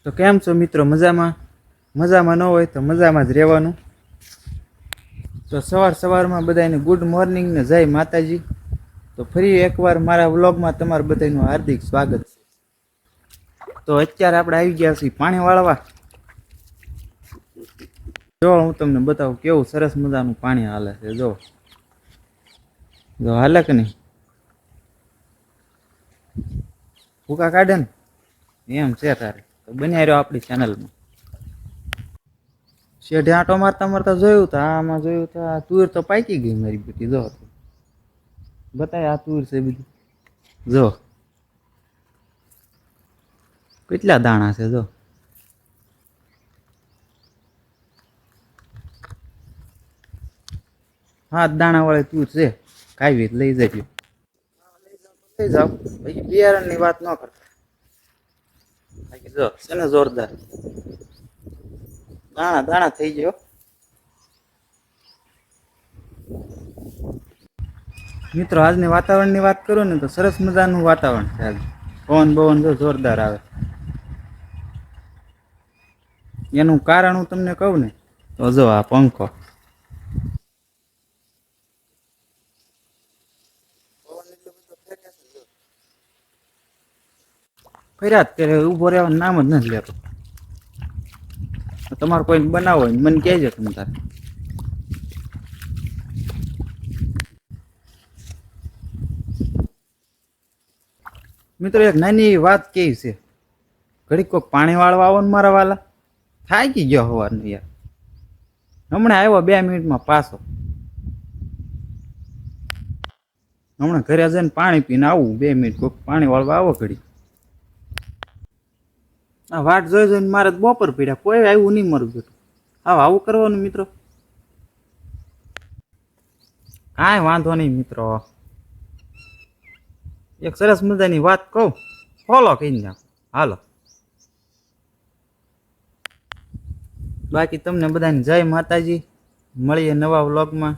તો કેમ છો મિત્રો? મજામાં? મજામાં ન હોય તો મજામાં જ રહેવાનું. તો સવારમાં બધાને ગુડ મોર્નિંગ ને જય માતાજી. તો ફરી એકવાર મારા વ્લોગમાં તમારું બધાનું હાર્દિક સ્વાગત છે. તો અત્યારે આપણે આવી ગયા છીએ પાણી વાળવા. જો હું તમને બતાવું કેવું સરસ મજાનું પાણી હાલે છે. જો હાલે કે નહીં? ભૂકા કાઢે ને એમ છે તારે તો બન્યા રહ્યો આપણી ચેનલમાં. શેઢે આંટો મારતા મારતા જોયું તો આમાં જોયું તો આ તુર તો પાકી ગઈ મારી બેટી. જો બતાય આ તુર છે બધી. જો કેટલા દાણા છે. જો 7 દાણા વાળી તુર છે. કાવી લઈ જજો. લઈ જાઓ પછી બિયારણની વાત ન કરતા. જો છે ને જોરદાર દાણા થઈ ગયો. મિત્રો આજની વાતાવરણની વાત કરું ને તો સરસ મજાનું વાતાવરણ છે. આજ પવન જો જોરદાર આવે. એનું કારણ હું તમને કહું ને તો જો આ પંખો. ફર્યા ત્યારે ઊભો રહેવાનું નામ જ નથી લેતો. તમારે કોઈ બનાવો હોય મને કહેજો તમે તારે. મિત્રો એક નાની વાત કેવી છે. ઘડીક કોઈક પાણી વાળવા આવો ને મારા વાલા થાકી ગયો સવારનું યાર. હમણાં આવ્યો 2 મિનિટમાં પાછો. હમણાં ઘરે જઈને પાણી પીને આવું 2 મિનિટ કોઈક પાણી વાળવા આવો ઘડી. આ વાટ જોઈ જોઈને મારે બપોર પીડ્યા કોઈ આવ્યું નહીં મારું બેઠું. આવું કરવાનું મિત્રો. કાંઈ વાંધો નહીં મિત્રો. એક સરસ મજાની વાત કહું ફોલો કરી નાખો હાલો. બાકી તમને બધાને જય માતાજી. મળીએ નવા વ્લોગમાં.